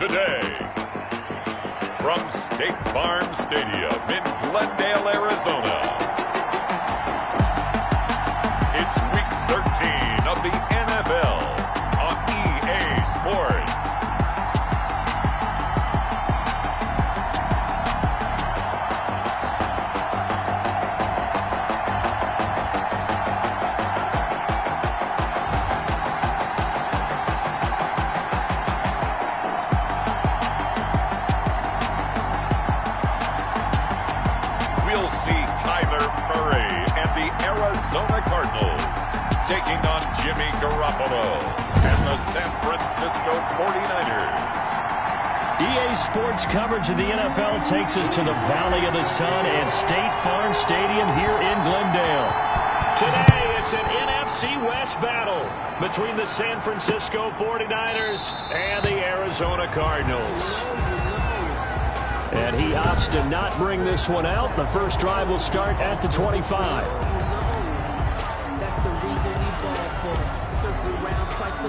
today. From State Farm Stadium in Glendale, Arizona, it's Week 13 of the NFL on EA Sports. We'll see Kyler Murray and the Arizona Cardinals taking on Jimmy Garoppolo and the San Francisco 49ers. EA Sports coverage of the NFL takes us to the Valley of the Sun at State Farm Stadium here in Glendale. Today, it's an NFC West battle between the San Francisco 49ers and the Arizona Cardinals. And he opts to not bring this one out. The first drive will start at the 25. That's the reason we ball for. Circle around twice for the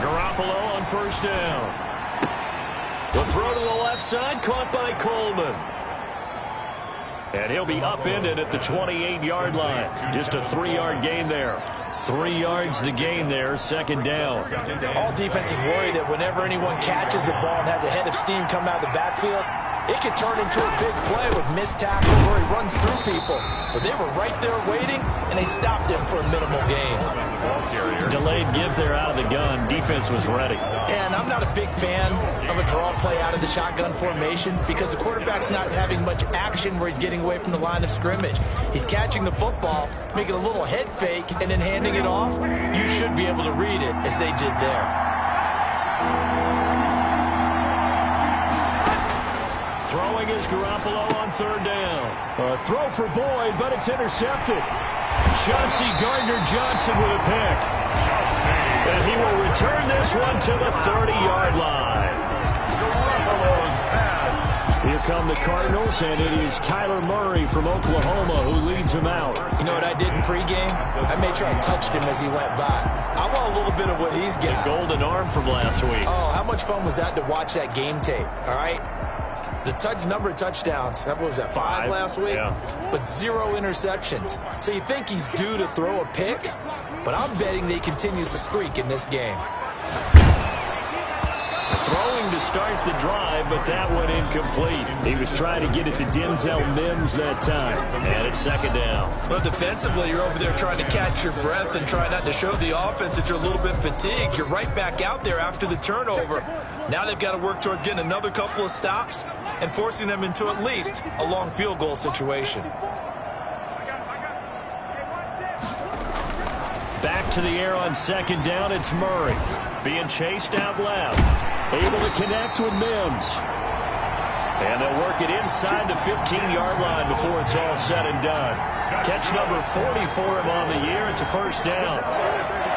Garoppolo on first down. The throw to the left side, caught by Coleman. And he'll be upended at the 28-yard line. Just a 3-yard gain there. 3 yards the gain there, second down. All defenses worry that whenever anyone catches the ball and has a head of steam come out of the backfield, it could turn into a big play with missed tackles where he runs through people. But they were right there waiting, and they stopped him for a minimal gain. Delayed give there out of the gun. Defense was ready. And I'm not a big fan of a draw play out of the shotgun formation because the quarterback's not having much action where he's getting away from the line of scrimmage. He's catching the football, making a little head fake, and then handing it off. You should be able to read it as they did there. Throwing is Garoppolo on third down. A throw for Boyd, but it's intercepted. Chauncey Gardner-Johnson with a pick. And he will return this one to the 30-yard line. Here come the Cardinals, and it is Kyler Murray from Oklahoma who leads him out. You know what I did in pregame? I made sure I touched him as he went by. I want a little bit of what he's got. The golden arm from last week. Oh, how much fun was that to watch that game tape, all right? The number of touchdowns, what was that, 5 last week? Yeah. But 0 interceptions. So you think he's due to throw a pick? But I'm betting that he continues the streak in this game. Throwing to start the drive, but that one incomplete. He was trying to get it to Denzel Mims that time. And it's second down. But defensively, you're over there trying to catch your breath and try not to show the offense that you're a little bit fatigued. You're right back out there after the turnover. Now they've got to work towards getting another couple of stops and forcing them into at least a long field goal situation. Back to the air on second down, it's Murray. Being chased out left. Able to connect with Mims. And they'll work it inside the 15-yard line before it's all said and done. Catch number 40 for him on the year. It's a first down.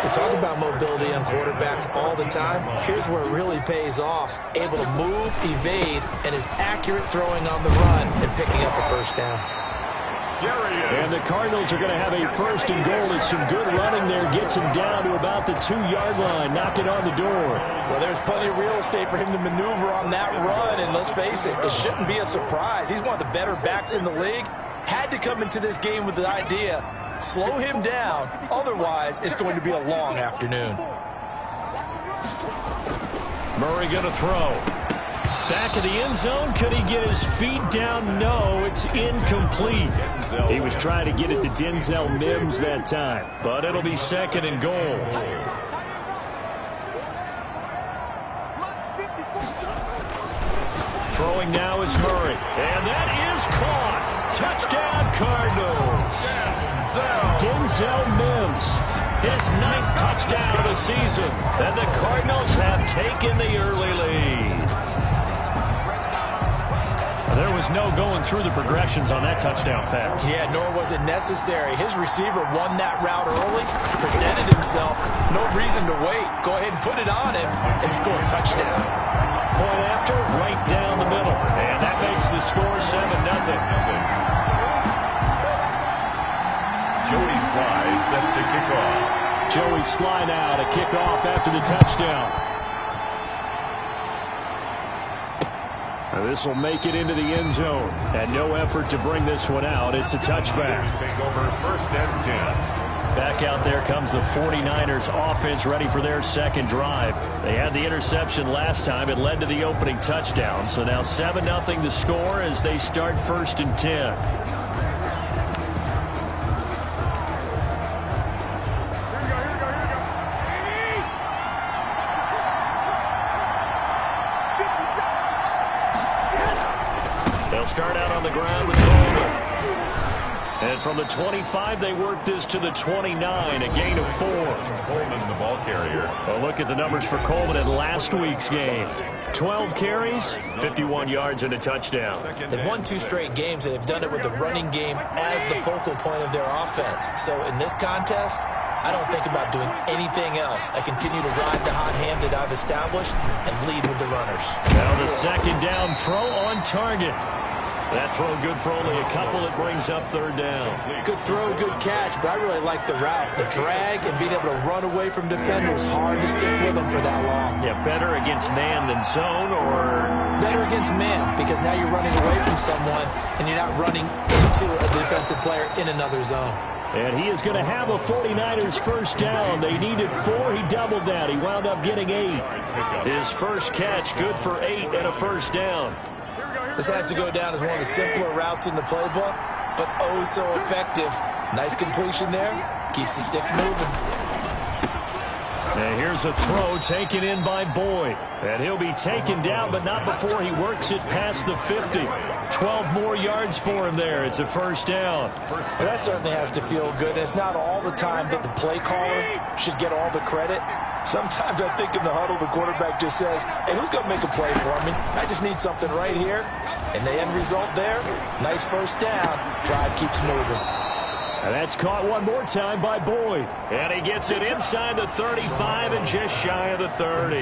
We talk about mobility on quarterbacks all the time. Here's where it really pays off. Able to move, evade, and is accurate throwing on the run and picking up a first down. And the Cardinals are going to have a first and goal. It's some good running there. Gets him down to about the 2-yard line. Knocking on the door. Well, there's plenty of real estate for him to maneuver on that run. And let's face it, it shouldn't be a surprise. He's one of the better backs in the league. Had to come into this game with the idea, slow him down. Otherwise, it's going to be a long afternoon. Murray going to throw. Back of the end zone. Could he get his feet down? No, it's incomplete. He was trying to get it to Denzel Mims that time, but it'll be second and goal. Throwing now is Murray, and that is caught. Touchdown, Cardinals. Denzel Mims, his 9th touchdown of the season, and the Cardinals have taken the early lead. There was no going through the progressions on that touchdown pass. Yeah, nor was it necessary. His receiver won that route early, presented himself. No reason to wait. Go ahead and put it on him and score a touchdown. Point after, right down the middle. And that makes the score 7-0. Jody Fly set to kick off. Joey Sly now to kick off after the touchdown. This will make it into the end zone. And no effort to bring this one out. It's a touchback. Take over 1st and 10. Back out there comes the 49ers offense ready for their second drive. They had the interception last time. It led to the opening touchdown. So now 7-0 the score as they start 1st and 10. They'll start out on the ground with Coleman. And from the 25, they work this to the 29, a gain of 4. Coleman, the ball carrier. Well, look at the numbers for Coleman in last week's game. 12 carries, 51 yards, and a touchdown. They've won 2 straight games, and they've done it with the running game as the focal point of their offense. So in this contest, I don't think about doing anything else. I continue to ride the hot hand that I've established and lead with the runners. Now the second down throw on target. That throw good for only a couple. It brings up 3rd down. Good throw, good catch, but I really like the route. The drag and being able to run away from defenders, hard to stick with them for that long. Yeah, better against man than zone, or? Better against man, because now you're running away from someone and you're not running into a defensive player in another zone. And he is going to have a 49ers first down. They needed 4. He doubled that. He wound up getting 8. His first catch, good for 8 and a first down. This has to go down as one of the simpler routes in the playbook, but oh so effective. Nice completion there. Keeps the sticks moving. And here's a throw taken in by Boyd. And he'll be taken down, but not before he works it past the 50. 12 more yards for him there. It's a first down. Well, that certainly has to feel good. It's not all the time that the play caller should get all the credit. Sometimes I think in the huddle, the quarterback just says, hey, who's going to make a play for me? I just need something right here. And the end result there, nice first down. Drive keeps moving. And that's caught one more time by Boyd. And he gets it inside the 35 and just shy of the 30.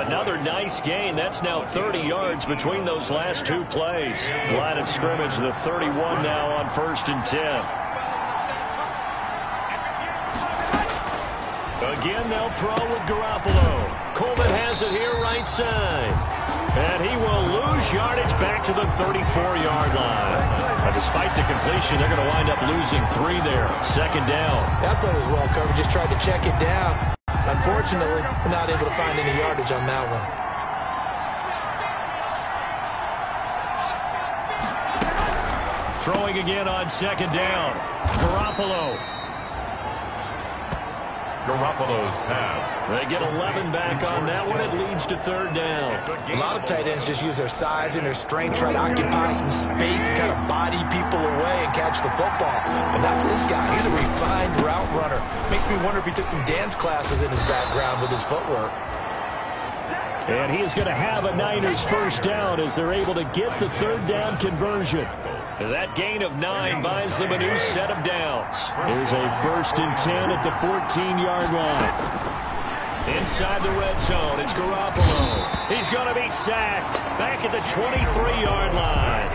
Another nice gain. That's now 30 yards between those last 2 plays. Line of scrimmage, the 31 now on 1st and 10. Again, they'll throw with Garoppolo. Coleman has it here right side. And he will lose yardage back to the 34-yard line. But despite the completion, they're going to wind up losing 3 there. 2nd down. That play was well covered. Just tried to check it down. Unfortunately, we're not able to find any yardage on that one. Throwing again on 2nd down. Garoppolo. Garoppolo's pass. They get 11 back on that one. It leads to 3rd down. A lot of tight ends just use their size and their strength, try to occupy some space and kind of body people away and catch the football. But not this guy. He's a refined route runner. Makes me wonder if he took some dance classes in his background with his footwork. And he is going to have a Niners first down as they're able to get the 3rd down conversion. That gain of 9 buys them a new set of downs. Here's a 1st and 10 at the 14-yard line. Inside the red zone, it's Garoppolo. He's going to be sacked back at the 23-yard line.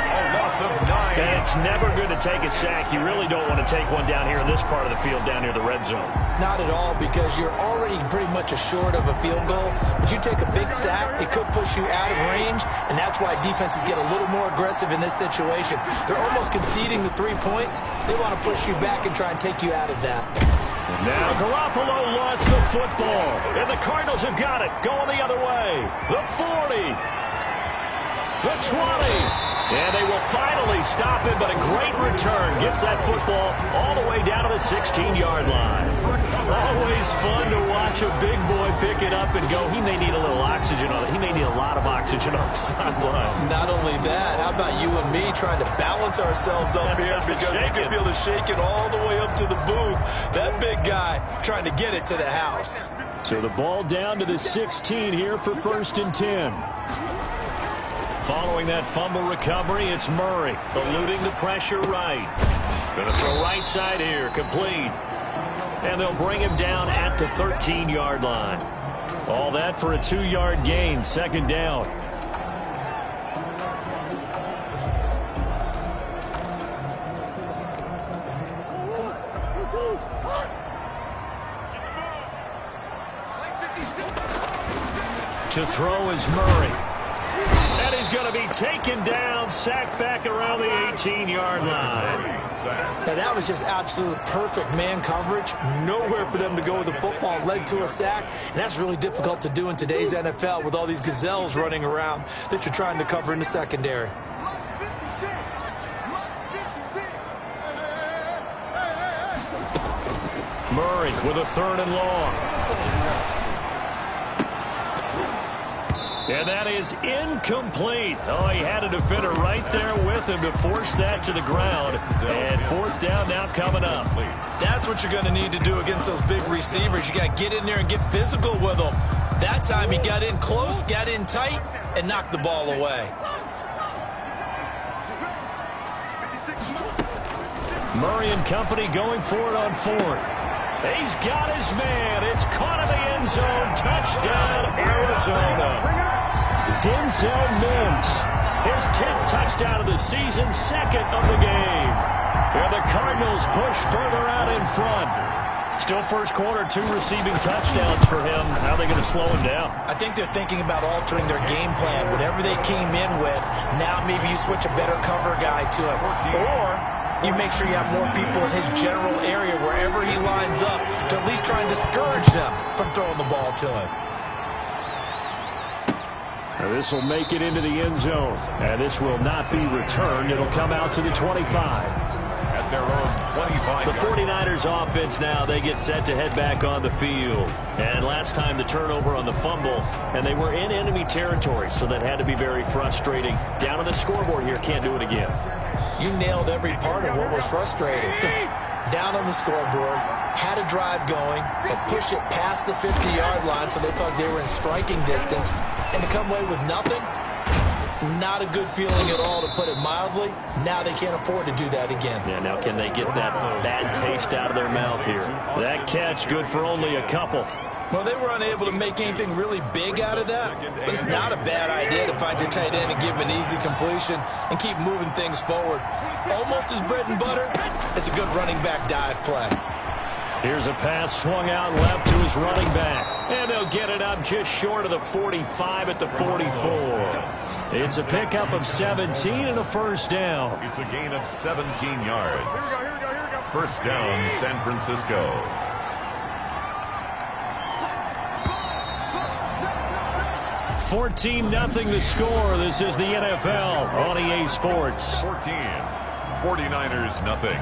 A loss of 9. And it's never good to take a sack. You really don't want to take one down here in this part of the field, down near the red zone. Not at all, because you're already pretty much assured of a field goal. But you take a big sack, it could push you out of range, and that's why defenses get a little more aggressive in this situation. They're almost conceding the 3 points. They want to push you back and try and take you out of that. Now Garoppolo lost the football, and the Cardinals have got it. Going the other way. The 40. The 20. And they will finally stop him, but a great return gets that football all the way down to the 16-yard line. Always fun to watch a big boy pick it up and go. He may need a little oxygen on it. He may need a lot of oxygen on the sideline. Not only that, how about you and me trying to balance ourselves up here because you can feel the shaking all the way up to the booth. That big guy trying to get it to the house. So the ball down to the 16 here for 1st and 10. Following that fumble recovery, it's Murray eluding the pressure right. Going to throw right side here, complete. And they'll bring him down at the 13-yard line. All that for a 2-yard gain, 2nd down. To throw is Murray. And he's going to be taken down, sacked back around the 18-yard line. Now, that was just absolute perfect man coverage. Nowhere for them to go with the football. Led to a sack. And that's really difficult to do in today's NFL with all these gazelles running around that you're trying to cover in the secondary. Murray with a 3rd and long. And that is incomplete. Oh, he had a defender right there with him to force that to the ground. And 4th down now coming up. That's what you're going to need to do against those big receivers. You got to get in there and get physical with them. That time he got in close, got in tight, and knocked the ball away. Murray and company going for it on 4th. He's got his man. It's caught in the end zone. Touchdown, Arizona. Denzel Mims, his 10th touchdown of the season, 2nd of the game. And the Cardinals push further out in front. Still first quarter, 2 receiving touchdowns for him. How are they going to slow him down? I think they're thinking about altering their game plan. Whatever they came in with, now maybe you switch a better cover guy to him. Or you make sure you have more people in his general area wherever he lines up to at least try and discourage them from throwing the ball to him. Now this will make it into the end zone. And this will not be returned. It'll come out to the 25. At their own 25. The 49ers offense now, they get set to head back on the field. And last time the turnover on the fumble, and they were in enemy territory, so that had to be very frustrating. Down on the scoreboard here, can't do it again. You nailed every part of what was frustrating. Down on the scoreboard, had a drive going, had pushed it past the 50-yard line so they thought they were in striking distance, and to come away with nothing, not a good feeling at all, to put it mildly. Now they can't afford to do that again. Yeah, now can they get that bad taste out of their mouth here? That catch good for only a couple. Well, they were unable to make anything really big out of that, but it's not a bad idea to find your tight end and give him an easy completion and keep moving things forward. Almost as bread and butter, it's a good running back dive play. Here's a pass swung out left to his running back. And they'll get it up just short of the 45 at the 44. It's a pickup of 17 and a 1st down. It's a gain of 17 yards. 1st down, San Francisco. 14-0 the score. This is the NFL on EA Sports. 14. 49ers nothing.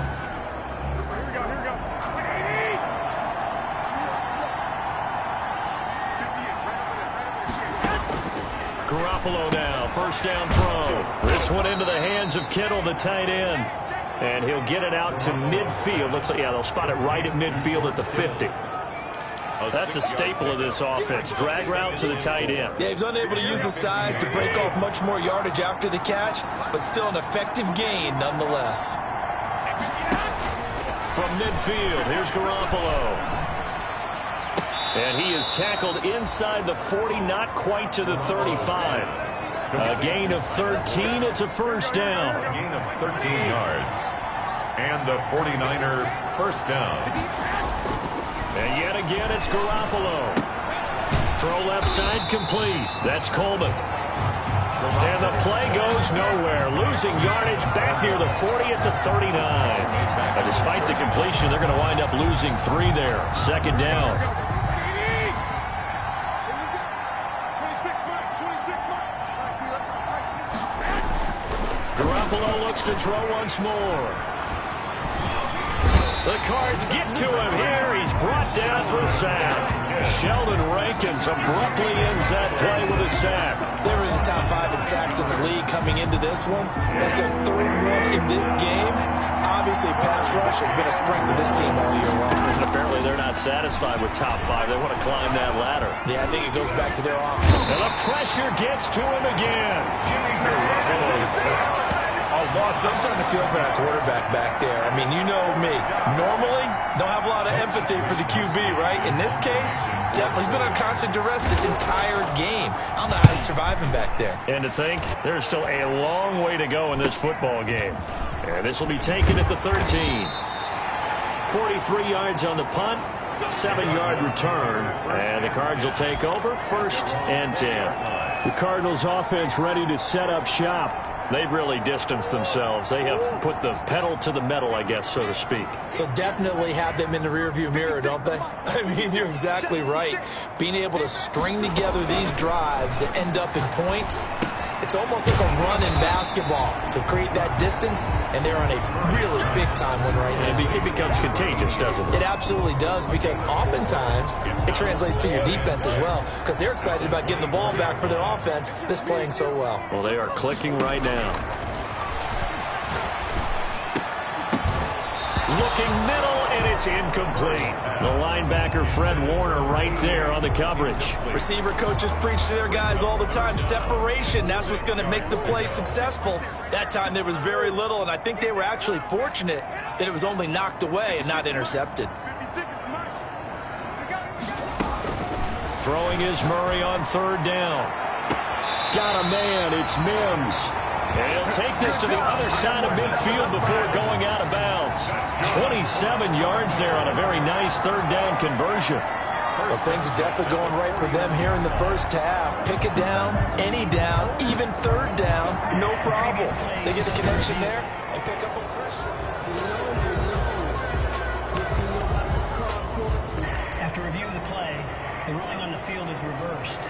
Garoppolo now, 1st down throw. This one into the hands of Kittle, the tight end. And he'll get it out to midfield. Looks like, yeah, they'll spot it right at midfield at the 50. That's a staple of this offense. Drag route to the tight end. Yeah, he's unable to use his size to break off much more yardage after the catch, but still an effective gain nonetheless. From midfield, here's Garoppolo. And he is tackled inside the 40, not quite to the 35. A gain of 13. It's a 1st down. A gain of 13 yards. And the 49er 1st down. And yet again, it's Garoppolo. Throw left side complete. That's Coleman. And the play goes nowhere. Losing yardage back near the 40 at the 39. But despite the completion, they're going to wind up losing 3 there. 2nd down. Garoppolo looks to throw once more. The Cards get to him here. He's brought down for a sack. Sheldon Rankins abruptly ends that play with a sack. They were in the top 5 in sacks in the league coming into this one. That's their 3rd one in this game. Obviously, pass rush has been a strength of this team all year long. And apparently they're not satisfied with top 5. They want to climb that ladder. Yeah, I think it goes back to their offense. And the pressure gets to him again. Jimmy Garoppolo. I'm starting to feel for that quarterback back there. I mean, you know me. Normally, don't have a lot of empathy for the QB, right? In this case, definitely. He's been under constant duress this entire game. I don't know how he's surviving back there. And to think, there's still a long way to go in this football game. And this will be taken at the 13. 43 yards on the punt. 7-yard return, and the Cards will take over 1st and 10. The Cardinals offense ready to set up shop. They've really distanced themselves. They have put the pedal to the metal, I guess, so to speak. So definitely have them in the rearview mirror, don't they? I mean, you're exactly right. Being able to string together these drives that end up in points, it's almost like a run in basketball to create that distance, and they're on a really big-time one right now. It becomes contagious, doesn't it? It absolutely does, because oftentimes it translates to your defense as well, because they're excited about getting the ball back for their offense that's playing so well. Well, they are clicking right now. Looking middle, and it's incomplete. The linebacker, Fred Warner, right there on the coverage. Receiver coaches preach to their guys all the time. Separation, that's what's going to make the play successful. That time there was very little, and I think they were actually fortunate that it was only knocked away and not intercepted. Throwing is Murray on 3rd down. Got a man, it's Mims. And he'll take this to the other side of midfield before going out of bounds. 27 yards there on a very nice 3rd down conversion. Well, things are definitely going right for them here in the first half. Pick a down, any down, even 3rd down, no problem. They get a connection there and pick up a fresh. After review of the play, the ruling on the field is reversed.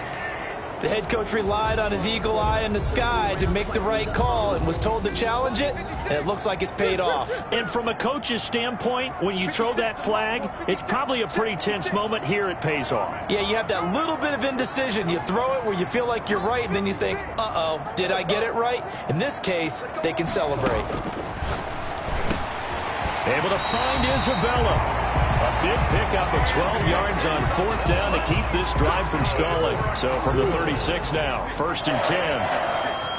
The head coach relied on his eagle eye in the sky to make the right call and was told to challenge it, and it looks like it's paid off. And from a coach's standpoint, when you throw that flag, it's probably a pretty tense moment. Here it pays off. Yeah, you have that little bit of indecision. You throw it where you feel like you're right, and then you think, uh-oh, did I get it right? In this case, they can celebrate. Able to find Isabella. A big pickup of 12 yards on 4th down to keep this drive from stalling. So from the 36 now, 1st and 10.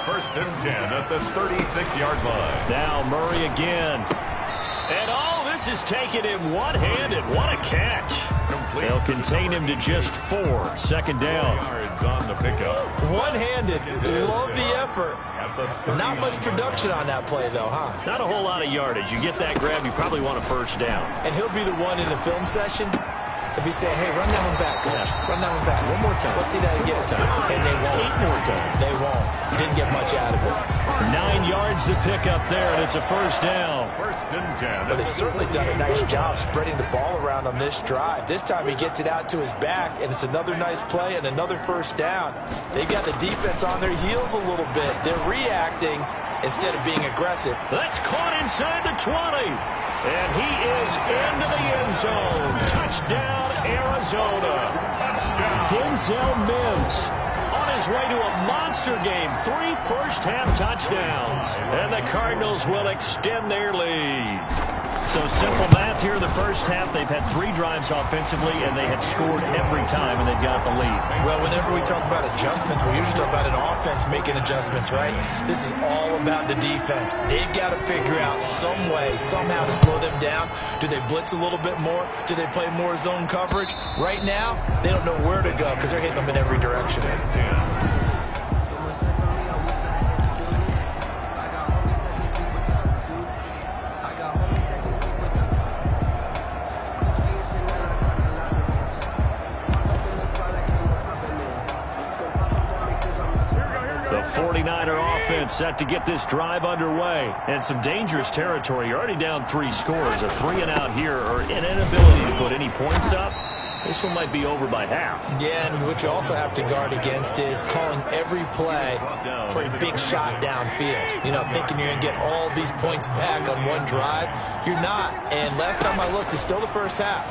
1st and 10 at the 36-yard line. Now Murray again. And all this is taken in one-handed. What a catch. They'll contain him to just 4. 2nd down. Yards on the pickup. One-handed. Love the effort. Not much production on that play, though, huh? Not a whole lot of yardage. You get that grab, you probably want a 1st down. And he'll be the one in the film session if he's saying, hey, run that one back, coach. Yeah. Run that one back. One more time. Let's see that again. And they won't. 8 more times. They won't. Didn't get much out of it. 9 yards to pick up there, and it's a 1st down. 1st and 10. But they've certainly done a nice job spreading the ball around on this drive. This time he gets it out to his back, and it's another nice play and another 1st down. They've got the defense on their heels a little bit. They're reacting instead of being aggressive. That's caught inside the 20. And he is into the end zone. Touchdown, Arizona. Denzel Mims on his way to a monster game. 3 first-half touchdowns. And the Cardinals will extend their lead. So simple math here in the first half. They've had 3 drives offensively, and they have scored every time, and they've got the lead. Well, whenever we talk about adjustments, we usually talk about an offense making adjustments, right? This is all about the defense. They've got to figure out some way, somehow to slow them down. Do they blitz a little bit more? Do they play more zone coverage? Right now, they don't know where to go because they're hitting them in every direction. The 49er offense set to get this drive underway. And some dangerous territory. You're already down 3 scores. A 3-and-out here, or an inability to put any points up. This one might be over by half. Yeah, and what you also have to guard against is calling every play for a big shot downfield. You know, thinking you're going to get all these points back on one drive. You're not. And last time I looked, it's still the first half.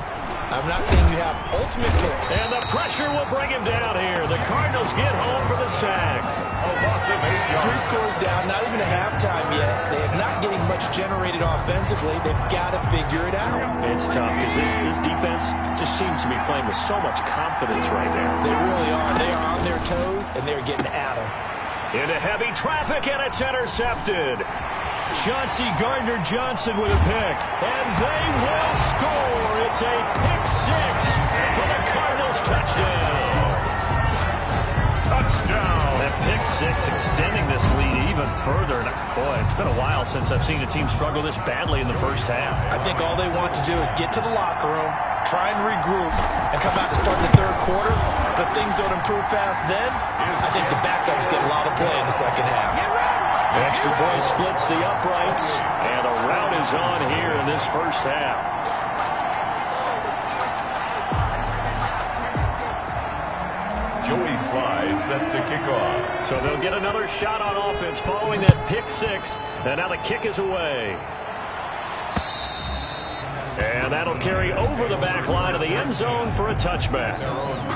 I'm not saying you have ultimate control. And the pressure will bring him down here. The Cardinals get home for the sack. 3 scores down, not even a halftime yet. They are not getting much generated offensively. They've got to figure it out. It's tough because this defense just seems to be playing with so much confidence right now. They really are. They are on their toes, and they're getting at them. Into heavy traffic, and it's intercepted. Chauncey Gardner-Johnson with a pick. And they will score. It's a pick 6 for the Cardinals. Touchdown. That pick 6 extending this lead even further. Boy, it's been a while since I've seen a team struggle this badly in the first half. I think all they want to do is get to the locker room, try and regroup and come out to start the third quarter. But if things don't improve fast then, I think the backups get a lot of play in the second half. Extra point splits the uprights, and a rout is on here in this first half. Joey Sly set to kick off. So they'll get another shot on offense following that pick six, and now the kick is away. And that'll carry over the back line of the end zone for a touchback.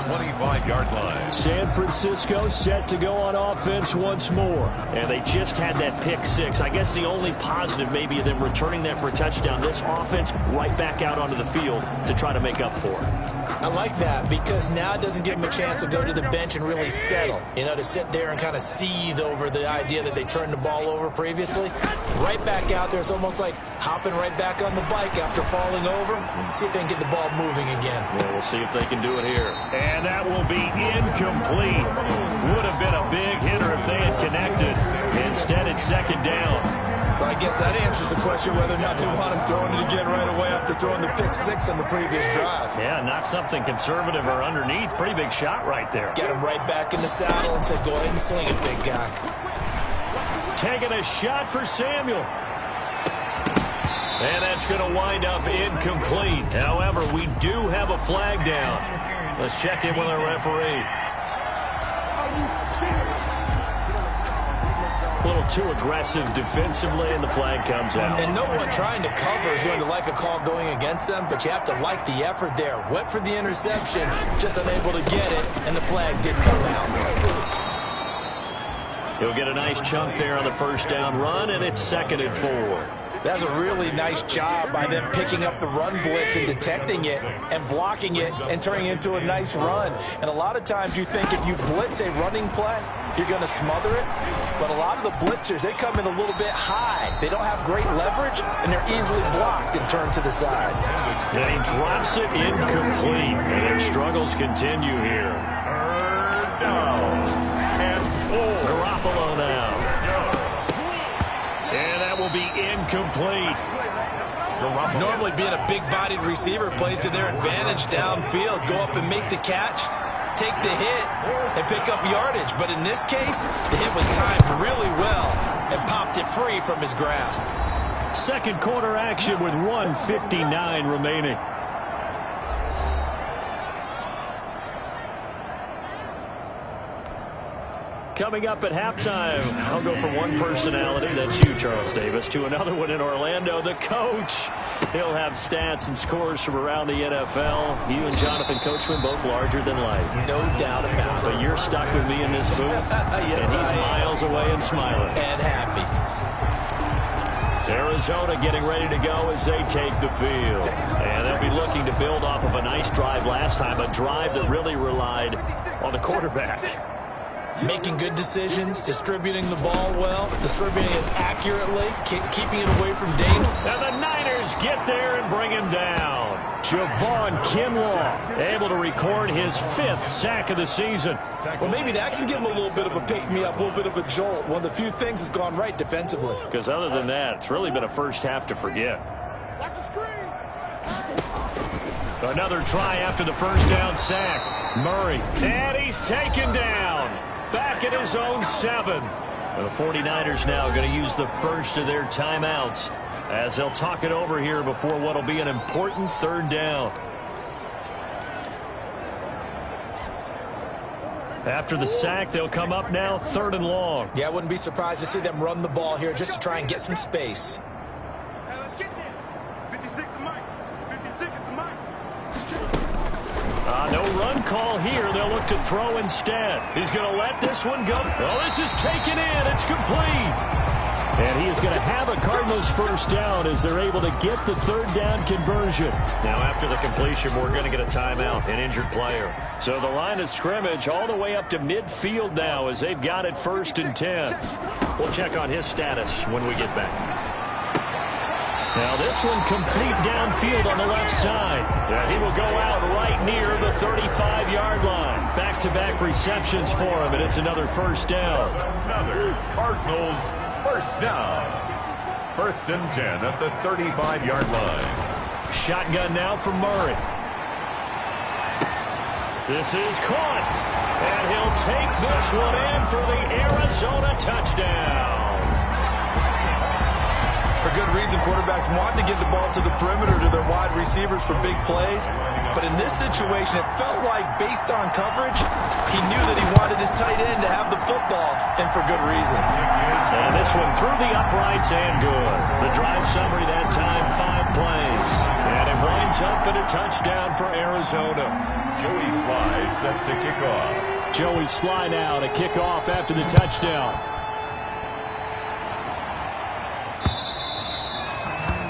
25-yard line. San Francisco set to go on offense once more. And they just had that pick six. I guess the only positive maybe of them returning that for a touchdown. This offense right back out onto the field to try to make up for it. I like that because now it doesn't give them a chance to go to the bench and really settle. You know, to sit there and kind of seethe over the idea that they turned the ball over previously. Right back out there. It's almost like hopping right back on the bike after falling over. See if they can get the ball moving again. Well, we'll see if they can do it here. And that will be incomplete. Would have been a big hitter if they had connected. Instead, it's second down. Well, I guess that answers the question whether or not they want him throwing it again right away after throwing the pick six on the previous drive. Yeah, not something conservative or underneath. Pretty big shot right there. Get him right back in the saddle and said, go ahead and sling it, big guy. Taking a shot for Samuel. And that's going to wind up incomplete. However, we do have a flag down. Let's check in with our referee. A little too aggressive defensively, and the flag comes out. And no one trying to cover is going to like a call going against them, but you have to like the effort there. Went for the interception, just unable to get it, and the flag did come out. He'll get a nice chunk there on the first down run, and it's 2nd and 4. That's a really nice job by them picking up the run blitz and detecting it and blocking it and turning it into a nice run. And a lot of times you think if you blitz a running play, you're going to smother it. But a lot of the blitzers, they come in a little bit high. They don't have great leverage, and they're easily blocked and turned to the side. And he drops it incomplete. And their struggles continue here. Third down and 4. Garoppolo now. And that will be incomplete. Normally being a big-bodied receiver plays to their advantage downfield. Go up and make the catch, take the hit, and pick up yardage. But in this case, the hit was timed really well and popped it free from his grasp. Second quarter action with 1:59 remaining. Coming up at halftime, I'll go from one personality, that's you, Charles Davis, to another one in Orlando, the coach. He'll have stats and scores from around the NFL. You and Jonathan Coachman, both larger than life. No doubt about it. But you're stuck with me in this booth, Yes, and he's miles away and smiling. And happy. Arizona getting ready to go as they take the field. And they'll be looking to build off of a nice drive last time, a drive that really relied on the quarterback. Making good decisions, distributing the ball well, distributing it accurately, keeping it away from danger. And the Niners get there and bring him down. Javon Kinlaw able to record his 5th sack of the season. Well, maybe that can give him a little bit of a pick-me-up, a little bit of a jolt. One of the few things that's gone right defensively. Because other than that, it's really been a first half to forget. Another try after the first down sack. Murray. And he's taken down. Back at his own 7. The 49ers now going to use the first of their timeouts as they'll talk it over here before what will be an important 3rd down. After the sack, they'll come up now 3rd and long. Yeah, I wouldn't be surprised to see them run the ball here just to try and get some space. Hey, let's get there. 56 is Mike. 56 is Mike. No run call here. They'll look to throw instead. He's going to let this one go. Well, this is taken in. It's complete. And he is going to have a Cardinals first down as they're able to get the 3rd down conversion. Now, after the completion, we're going to get a timeout, an injured player. So the line of scrimmage all the way up to midfield now as they've got it 1st and 10. We'll check on his status when we get back. Now this one complete downfield on the left side. And he will go out right near the 35-yard line. Back-to-back receptions for him, and it's another first down. Another Cardinals first down. 1st and 10 at the 35-yard line. Shotgun now for Murray. This is caught. And he'll take this one in for the Arizona touchdown. For good reason, quarterbacks want to get the ball to the perimeter to their wide receivers for big plays. But in this situation, it felt like, based on coverage, he knew that he wanted his tight end to have the football, and for good reason. And this one through the uprights and good. The drive summary that time, 5 plays. And it winds up in a touchdown for Arizona. Joey Sly set to kick off. Joey Sly now to kick off after the touchdown.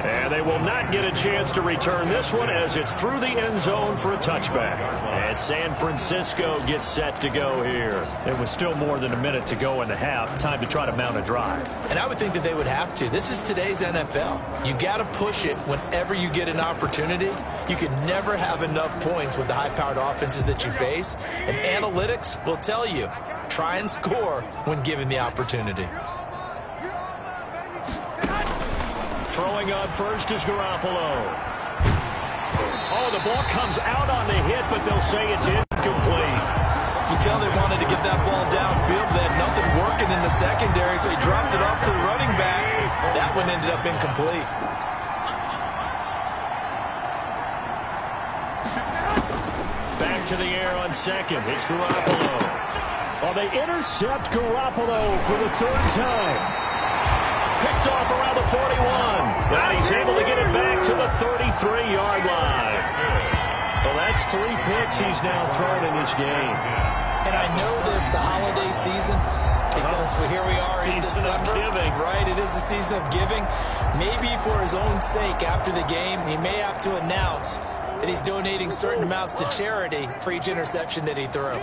And they will not get a chance to return this one as it's through the end zone for a touchback. And San Francisco gets set to go here. It was still more than a minute to go in the half. Time to try to mount a drive. And I would think that they would have to. This is today's NFL. You got to push it whenever you get an opportunity. You can never have enough points with the high-powered offenses that you face. And analytics will tell you, try and score when given the opportunity. Throwing on first is Garoppolo. Oh, the ball comes out on the hit, but they'll say it's incomplete. You tell they wanted to get that ball downfield. They had nothing working in the secondary, so he dropped it off to the running back. That one ended up incomplete. Back to the air on second. It's Garoppolo. Well, they intercept Garoppolo for the 3rd time. Picked off around the 41. And he's able to get it back to the 33-yard line. Well, that's 3 picks he's now thrown in this game. And I know this, the holiday season, because here we are in December. Season of giving. Right, it is the season of giving. Maybe for his own sake after the game, he may have to announce that he's donating certain amounts to charity for each interception that he threw.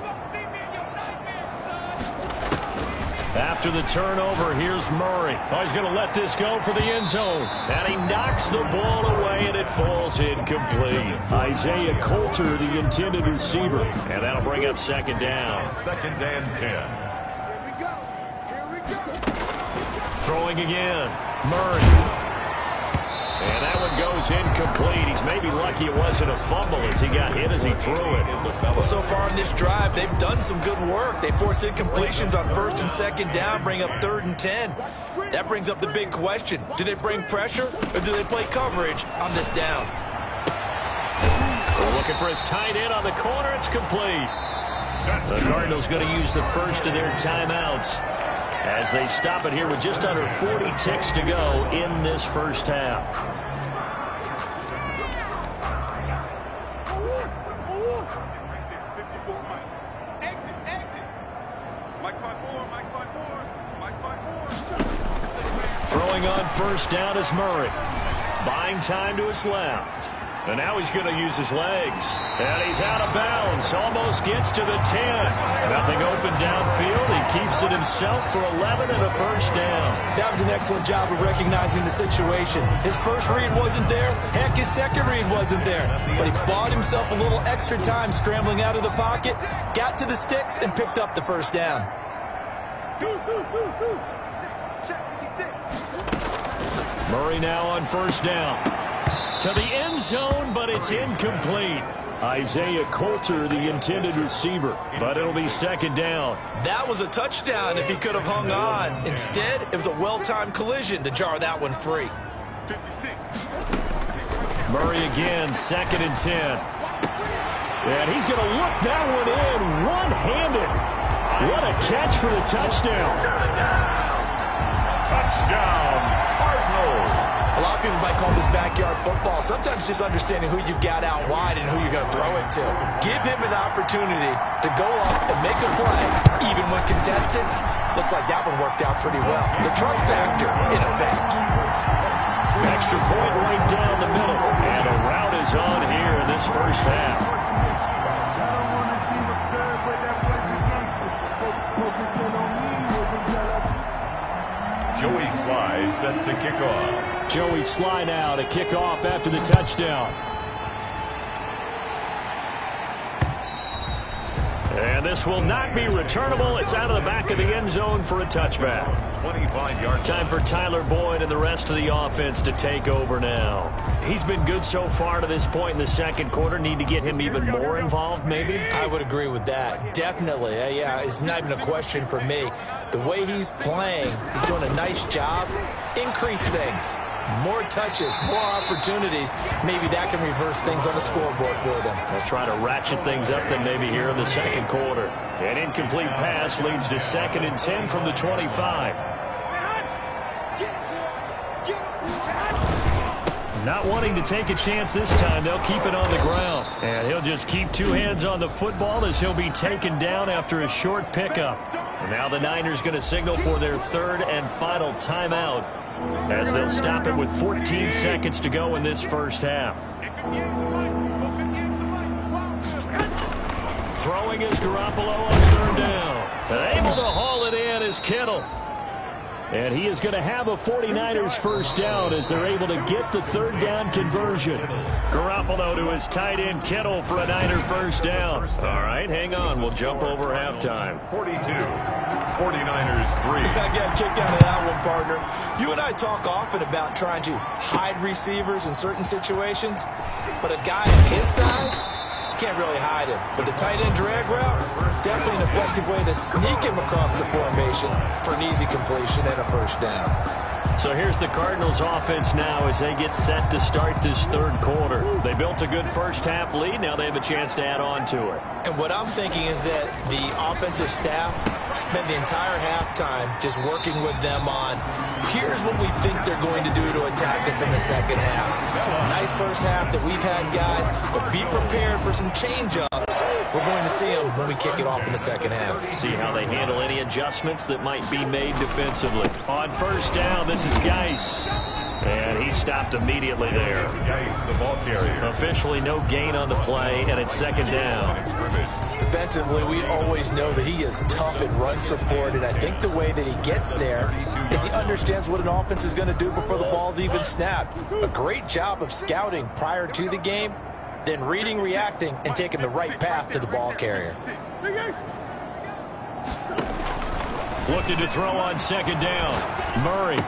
After the turnover, here's Murray. Oh, he's going to let this go for the end zone. And he knocks the ball away, and it falls incomplete. Isaiah Coulter, the intended receiver. And that'll bring up 2nd down. 2nd and 10. Here we go. Here we go. Throwing again. Murray. And that one goes incomplete. He's maybe lucky it wasn't a fumble as he got hit as he threw it. Well, so far in this drive, they've done some good work. They force incompletions on 1st and 2nd down, bring up 3rd and 10. That brings up the big question. Do they bring pressure or do they play coverage on this down? Looking for his tight end on the corner. It's complete. The Cardinals going to use the first of their timeouts as they stop it here with just under 40 ticks to go in this first half. Throwing on first down is Murray. Buying time to his left. And now he's going to use his legs. And he's out of bounds. Almost gets to the 10. Nothing open downfield. He keeps it himself for 11 and a first down. That was an excellent job of recognizing the situation. His first read wasn't there. Heck, his second read wasn't there. But he bought himself a little extra time scrambling out of the pocket, got to the sticks, and picked up the first down. Murray now on first down. To the end zone, but it's incomplete. Isaiah Coulter, the intended receiver, but it'll be 2nd down. That was a touchdown if he could have hung on. Instead, it was a well-timed collision to jar that one free. 56. Murray again, 2nd and 10. And he's going to look that one in one-handed. What a catch for the touchdown. Touchdown, Cardinals. A lot of people might call this backyard football. Sometimes just understanding who you've got out wide and who you're going to throw it to. Give him an opportunity to go up and make a play, even when contested. Looks like that one worked out pretty well. The trust factor, in effect. Extra point right down the middle. And a route is on here in this first half. Joey Sly set to kick off. Joey Sly now to kick off after the touchdown. And this will not be returnable. It's out of the back of the end zone for a touchback. 25-yard. Time for Tyler Boyd and the rest of the offense to take over now. He's been good so far to this point in the second quarter. Need to get him even more involved, maybe? I would agree with that. Definitely. Yeah, it's not even a question for me. The way he's playing, he's doing a nice job. Increase things. More touches, more opportunities. Maybe that can reverse things on the scoreboard for them. They'll try to ratchet things up then maybe here in the second quarter. An incomplete pass leads to 2nd and 10 from the 25. Not wanting to take a chance this time, they'll keep it on the ground. And he'll just keep 2 hands on the football as he'll be taken down after a short pickup. And now the Niners going to signal for their 3rd and final timeout, as they'll stop it with 14 seconds to go in this first half. Throwing is Garoppolo on 3rd down. And able to haul it in is Kittle. And he is going to have a 49ers first down as they're able to get the 3rd down conversion. Garoppolo to his tight end Kittle for a Niner first down. All right, hang on. We'll jump over halftime. 42. 49ers 3. I got a kick out of that one, partner. You and I talk often about trying to hide receivers in certain situations, but a guy of his size can't really hide him. But the tight end drag route, definitely an effective way to sneak him across the formation for an easy completion and a first down. So here's the Cardinals offense now as they get set to start this 3rd quarter. They built a good first half lead. Now they have a chance to add on to it. And what I'm thinking is that the offensive staff spent the entire halftime just working with them on, here's what we think they're going to do to attack us in the second half. Nice first half that we've had, guys, but be prepared for some change-ups. We're going to see them when we kick it off in the second half. See how they handle any adjustments that might be made defensively. On first down, this is Geis. And he stopped immediately there. Geis, the ball carrier. Officially no gain on the play, and it's 2nd down. Defensively, we always know that he is tough in run support, and I think the way that he gets there is he understands what an offense is going to do before the ball's even snapped. A great job of scouting prior to the game, then reading, reacting, and taking the right path to the ball carrier. Looking to throw on 2nd down. Murray.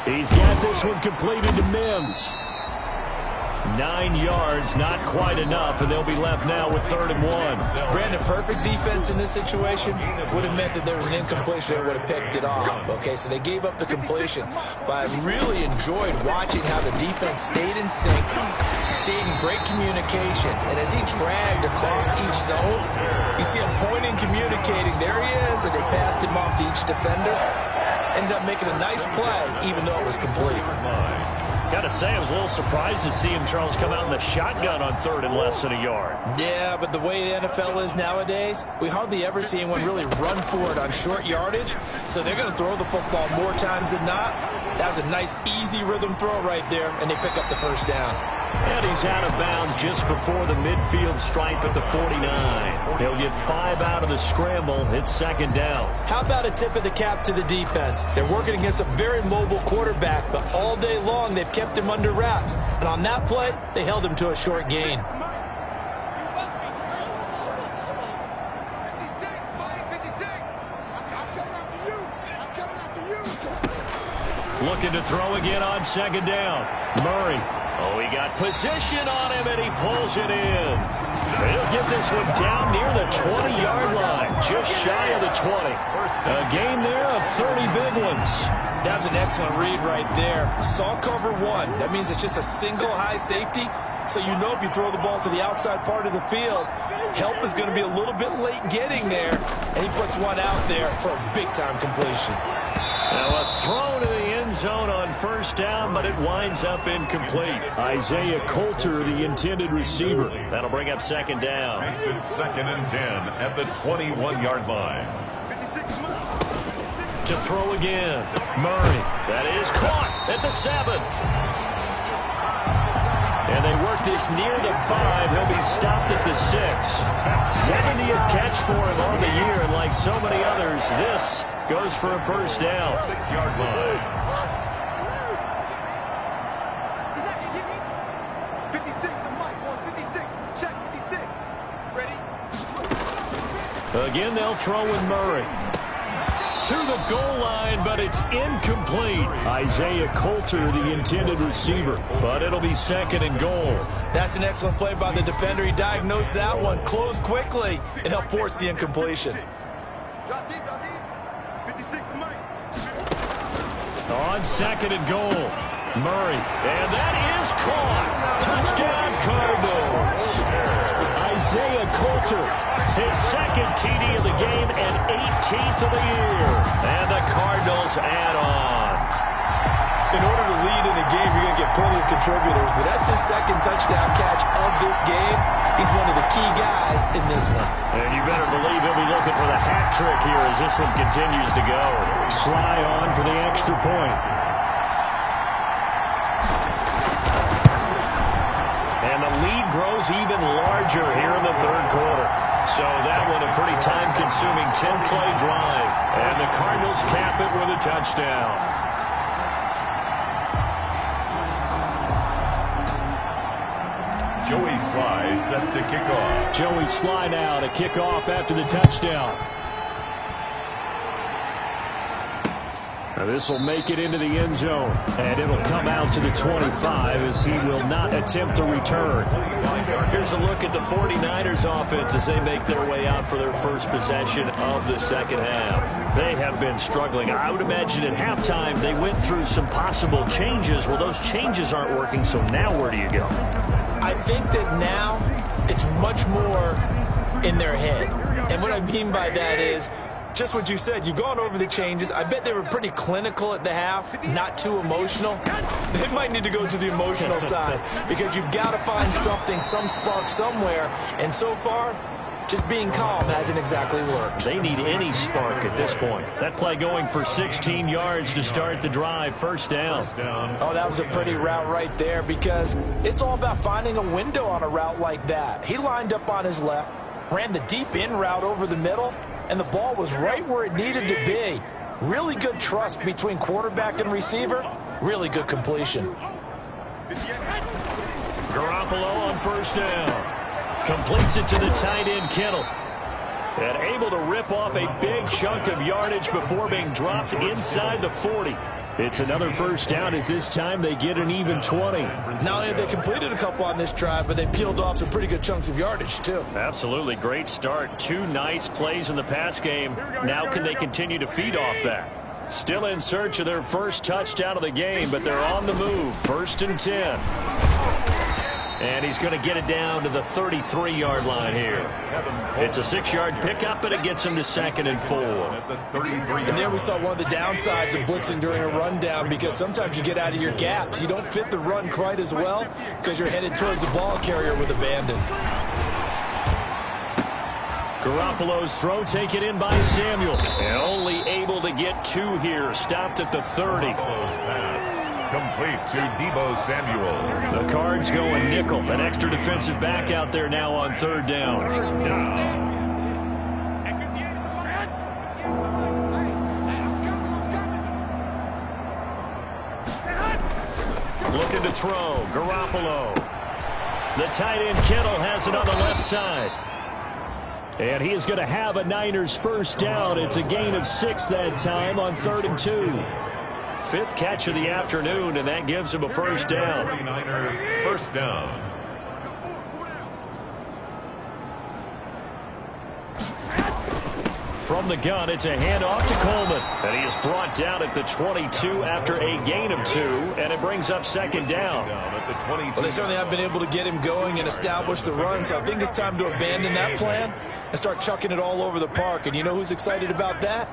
He's got this one completed to Mims. 9 yards, not quite enough, and they'll be left now with 3rd and 1. Brandon, perfect defense in this situation would have meant that there was an incompletion that would have picked it off. Okay, so they gave up the completion. But I really enjoyed watching how the defense stayed in sync, stayed in great communication. And as he dragged across each zone, you see him pointing, communicating. There he is, and they passed him off to each defender. Ended up making a nice play, even though it was complete. Got to say, I was a little surprised to see him, Charles, come out in the shotgun on 3rd and less than a yard. Yeah, but the way the NFL is nowadays, we hardly ever see anyone really run for it on short yardage. So they're going to throw the football more times than not. That was a nice, easy rhythm throw right there, and they pick up the first down. And he's out of bounds just before the midfield stripe at the 49. He'll get 5 out of the scramble. It's 2nd down. How about a tip of the cap to the defense? They're working against a very mobile quarterback, but all day long they've kept him under wraps. And on that play, they held him to a short gain. 56, Mike, 56. I'm coming after you. I'm coming after you. Looking to throw again on 2nd down. Murray. Oh, he got position on him, and he pulls it in. He'll get this one down near the 20-yard line, just shy of the 20. A gain there of 30 big ones. That was an excellent read right there. Saw cover 1. That means it's just a single high safety. So you know if you throw the ball to the outside part of the field, help is going to be a little bit late getting there. And he puts one out there for a big-time completion. Now a throw to the end zone on first down, but it winds up incomplete. Isaiah Coulter, the intended receiver. That'll bring up 2nd down. Makes it 2nd and 10 at the 21-yard line. To throw again. Murray. That is caught at the 7. And they work this near the 5. He'll be stopped at the 6. 70th catch for him on the year, and like so many others, this goes for a first down. 6-yard line. 56, the mic, boys, 56. Check 56. Ready? Again, they'll throw with Murray. To the goal line, but it's incomplete. Isaiah Coulter, the intended receiver, but it'll be 2nd and goal. That's an excellent play by the defender. He diagnosed that one, closed quickly, and helped force the incompletion. On 2nd and goal, Murray, and that is caught. Touchdown, Cardinals. Isaiah Coulter, his 2nd TD of the game and 18th of the year. And the Cardinals add on. In order to lead in a game, you're going to get plenty of contributors, but that's his 2nd touchdown catch of this game. He's one of the key guys in this one. And you better believe he'll be looking for the hat trick here as this one continues to go. Sly on for the extra point. And the lead grows even larger here in the 3rd quarter. So that one a pretty time-consuming 10-play drive. And the Cardinals cap it with a touchdown. Joey Sly set to kick off. Joey Sly now to kick off after the touchdown. Now this will make it into the end zone, and it'll come out to the 25 as he will not attempt to return. Here's a look at the 49ers offense as they make their way out for their first possession of the 2nd half. They have been struggling. I would imagine at halftime they went through some possible changes. Well, those changes aren't working, so now where do you go? I think that now it's much more in their head. And what I mean by that is just what you said. You've gone over the changes. I bet they were pretty clinical at the half, not too emotional. They might need to go to the emotional side because you've got to find something, some spark somewhere. And so far, just being calm hasn't exactly worked. They need any spark at this point. That play going for 16 yards to start the drive. 1st down. Oh, that was a pretty route right there because it's all about finding a window on a route like that. He lined up on his left, ran the deep in route over the middle, and the ball was right where it needed to be. Really good trust between quarterback and receiver. Really good completion. Garoppolo on 1st down. Completes it to the tight end, Kittle. And able to rip off a big chunk of yardage before being dropped inside the 40. It's another 1st down as this time they get an even 20. Not only have they completed a couple on this drive, but they peeled off some pretty good chunks of yardage, too. Absolutely. Great start. 2 nice plays in the pass game. Now can they continue to feed off that? Still in search of their first touchdown of the game, but they're on the move. 1st and 10. And he's going to get it down to the 33-yard line here. It's a 6-yard pickup, but it gets him to 2nd and 4. And there we saw one of the downsides of blitzing during a rundown because sometimes you get out of your gaps. You don't fit the run quite as well because you're headed towards the ball carrier with abandon. Garoppolo's throw taken in by Samuel. And only able to get 2 here. Stopped at the 30. Complete to Deebo Samuel. The Cards going nickel. An extra defensive back out there now on 3rd down. Looking to throw. Garoppolo. The tight end Kittle has it on the left side. And he is going to have a Niners 1st down. It's a gain of 6 that time on 3rd and 2. 5th catch of the afternoon, and that gives him a 1st down. 1st down. From the gun, it's a handoff to Coleman. And he is brought down at the 22 after a gain of 2, and it brings up 2nd down. Well, they certainly have been able to get him going and establish the run, so I think it's time to abandon that plan and start chucking it all over the park. And you know who's excited about that?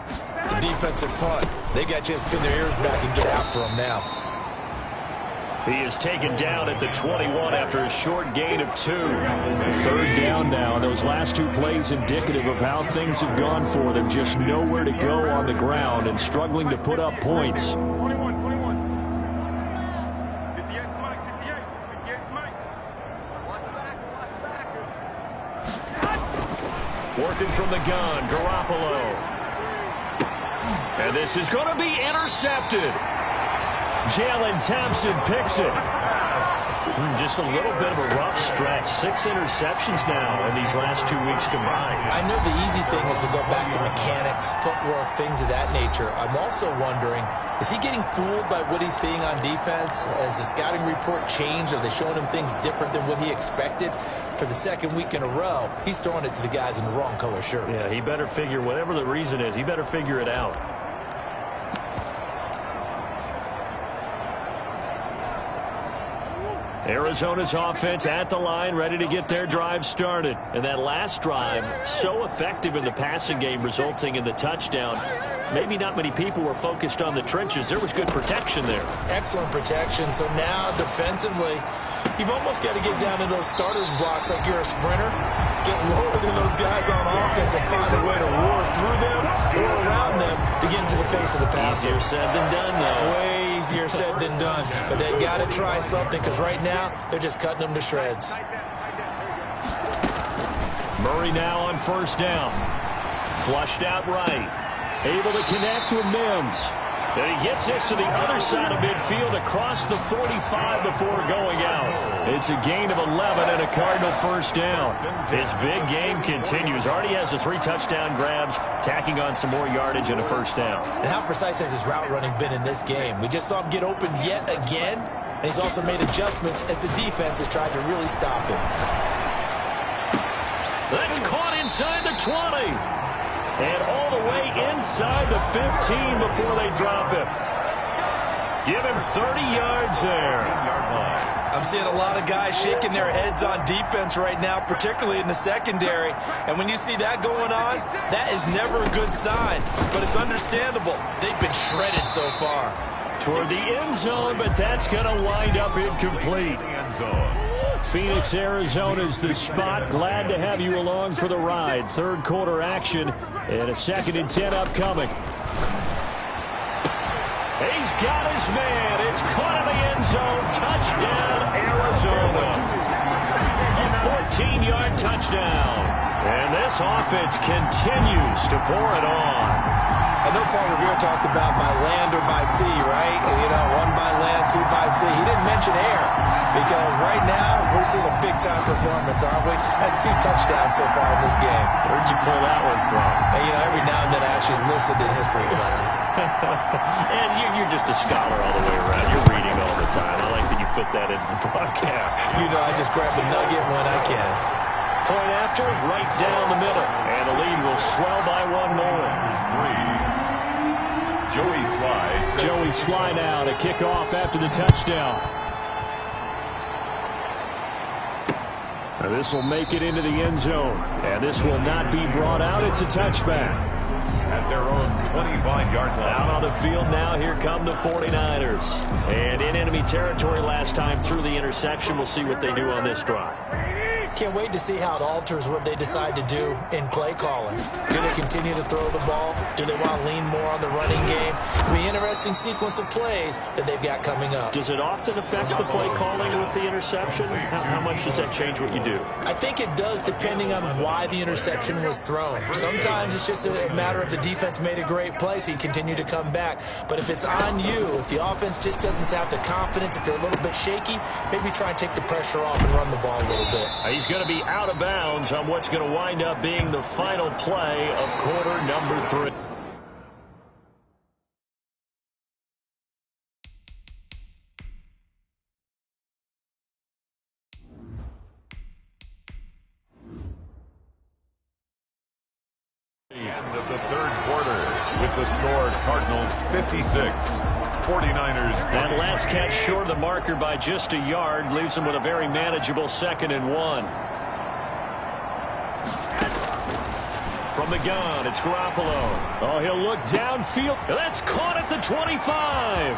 The defensive front. They got to just pin their ears back and get after him now. He is taken down at the 21 after a short gain of 2. 3rd down now. Those last 2 plays indicative of how things have gone for them. Just nowhere to go on the ground and struggling to put up points. Working from the gun, Garoppolo. And this is going to be intercepted. Jalen Thompson picks it. Just a little bit of a rough stretch. 6 interceptions now in these last 2 weeks combined. I know the easy thing is to go back to mechanics, footwork, things of that nature. I'm also wondering, is he getting fooled by what he's seeing on defense? Has the scouting report changed? Are they showing him things different than what he expected? For the second week in a row, he's throwing it to the guys in the wrong color shirts. Yeah, he better figure, whatever the reason is, he better figure it out. Arizona's offense at the line, ready to get their drive started. And that last drive, so effective in the passing game, resulting in the touchdown. Maybe not many people were focused on the trenches. There was good protection there. Excellent protection. So now, defensively, you've almost got to get down to those starters blocks like you're a sprinter. Get lower than those guys on offense and find a way to roar through them or around them to get into the face of the passer. Easier said than done, though. Way easier said than done. But they've got to try something because right now they're just cutting them to shreds. Murray now on first down. Flushed out right. Able to connect with Mims. And he gets this to the other side of midfield across the 45 before going out. It's a gain of 11 and a Cardinal first down. His big game continues. Already has the 3 touchdown grabs, tacking on some more yardage and a first down. And how precise has his route running been in this game? We just saw him get open yet again, and he's also made adjustments as the defense has tried to really stop him. That's caught inside the 20. And all the way inside the 15 before they drop him. Give him 30 yards there. I'm seeing a lot of guys shaking their heads on defense right now, particularly in the secondary. And when you see that going on, that is never a good sign. But it's understandable. They've been shredded so far. Toward the end zone, but that's going to wind up incomplete. Phoenix, Arizona's the spot. Glad to have you along for the ride. Third quarter action and a 2nd and 10 upcoming. He's got his man. It's caught in the end zone. Touchdown, Arizona. A 14-yard touchdown. And this offense continues to pour it on. I know Paul Revere talked about by land or by sea, right? You know, 1 by land, 2 by sea. He didn't mention air because right now we're seeing a big-time performance, aren't we? That's 2 touchdowns so far in this game. Where'd you pull that one from? And, you know, every now and then I actually listened in history class. And you're just a scholar all the way around. You're reading all the time. I like that you fit that into the broadcast. You know, I just grab a nugget when I can. Point after, right down the middle. And the lead will swell by 1 more. Joey Sly now to kick off after the touchdown. Now this will make it into the end zone. And this will not be brought out. It's a touchback. At their own 25-yard line. Out on the field now, here come the 49ers. And in enemy territory last time through the interception. We'll see what they do on this drive. Can't wait to see how it alters what they decide to do in play calling. Do they continue to throw the ball? Do they want to lean more on the running game? It'll be an interesting sequence of plays that they've got coming up. Does it often affect the play calling with the interception? How much does that change what you do? I think it does depending on why the interception was thrown. Sometimes it's just a matter of the defense made a great play, so you continue to come back. But if it's on you, if the offense just doesn't have the confidence, if they're a little bit shaky, maybe try and take the pressure off and run the ball a little bit. He's going to be out of bounds on what's going to wind up being the final play of quarter number 3. End of the third quarter with the score Cardinals 56. 49ers. That last catch short of the marker by just a yard leaves them with a very manageable 2nd and 1. From the gun, it's Garoppolo. Oh, he'll look downfield. That's caught at the 25.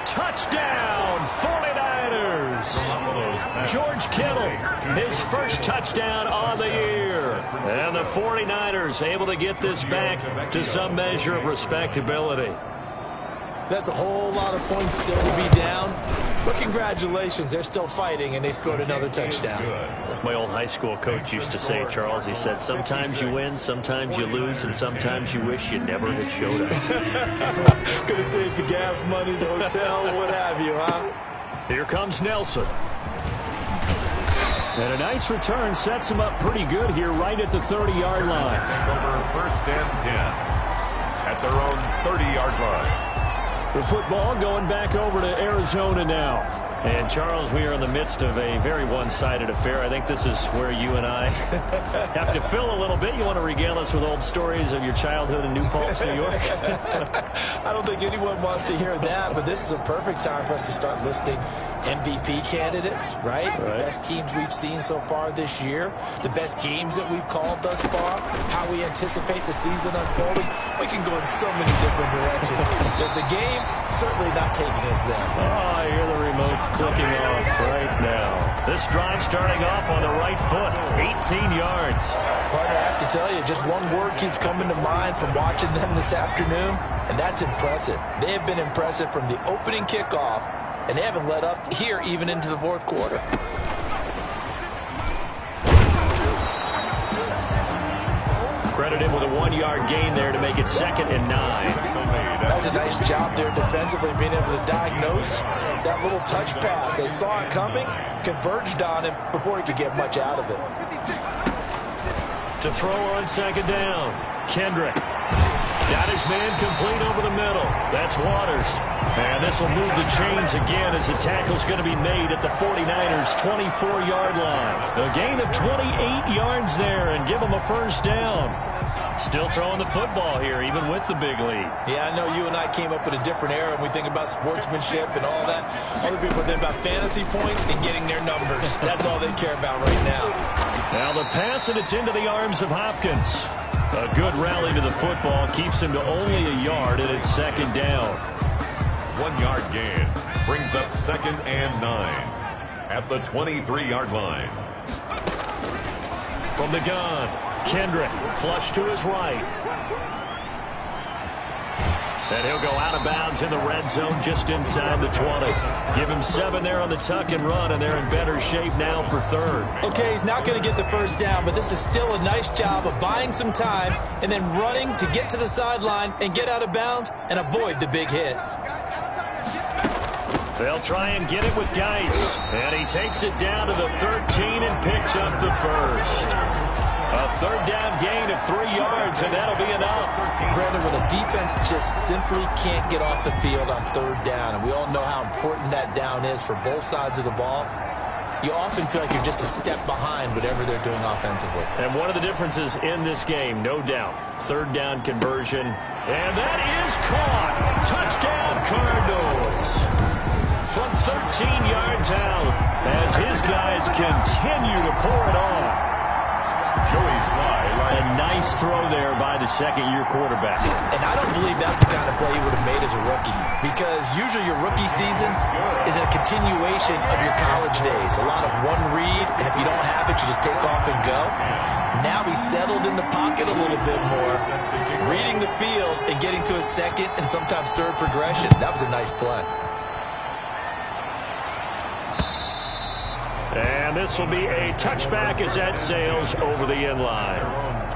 Touchdown, 49ers. George Kittle, his first touchdown on the year. And the 49ers able to get this back to some measure of respectability. That's a whole lot of points still to be down. But congratulations, they're still fighting, and they scored another touchdown. My old high school coach used to say, Charles, he said, sometimes you win, sometimes you lose, and sometimes you wish you never had showed up. Gonna save the gas money, the hotel, what have you, huh? Here comes Nelson. And a nice return sets him up pretty good here right at the 30-yard line. Over 1st and 10 at their own 30-yard line. The football going back over to Arizona now. And, Charles, we are in the midst of a very one-sided affair. I think this is where you and I have to fill a little bit. You want to regale us with old stories of your childhood in New Paltz, New York? I don't think anyone wants to hear that, but this is a perfect time for us to start listing MVP candidates, right? The best teams we've seen so far this year, the best games that we've called thus far, how we anticipate the season unfolding. We can go in so many different directions because the game certainly not taking us there. Oh, I hear the remotes clicking off right now. This drive starting off on the right foot, 18 yards. Partner, I have to tell you, just one word keeps coming to mind from watching them this afternoon, and that's impressive. They have been impressive from the opening kickoff, and they haven't let up here even into the fourth quarter. Credit him with a 1-yard gain there to make it 2nd and 9. That was a nice job there defensively, being able to diagnose that little touch pass. They saw it coming, converged on him before he could get much out of it. To throw on 2nd down, Kendrick. Got his man complete over the middle. That's Waters. And this will move the chains again as the tackle's going to be made at the 49ers' 24-yard line. A gain of 28 yards there and give them a 1st down. Still throwing the football here, even with the big lead. Yeah, I know you and I came up in a different era, and we think about sportsmanship and all that. Other people think about fantasy points and getting their numbers. That's all they care about right now. Now the pass, and it's into the arms of Hopkins. A good rally to the football keeps him to only a yard, and it's 2nd down. 1-yard gain brings up 2nd and 9 at the 23-yard line. From the gun, Kendrick, flush to his right. And he'll go out of bounds in the red zone just inside the 20. Give him 7 there on the tuck and run, and they're in better shape now for 3rd. Okay, he's not going to get the 1st down, but this is still a nice job of buying some time and then running to get to the sideline and get out of bounds and avoid the big hit. They'll try and get it with Geis. And he takes it down to the 13 and picks up the 1st. A 3rd down gain of 3 yards, and that'll be enough. Brandon, when a defense just simply can't get off the field on 3rd down, and we all know how important that down is for both sides of the ball, you often feel like you're just a step behind whatever they're doing offensively. And one of the differences in this game, no doubt, 3rd down conversion. And that is caught. Touchdown, Cardinals. From 13 yards out as his guys continue to pour it on. Joey Sly. A nice throw there by the 2nd-year quarterback. And I don't believe that's the kind of play he would have made as a rookie, because usually your rookie season is a continuation of your college days. A lot of one read, and if you don't have it, you just take off and go. Now he's settled in the pocket a little bit more, reading the field and getting to a 2nd and sometimes 3rd progression. That was a nice play. And this will be a touchback as that sails over the end line.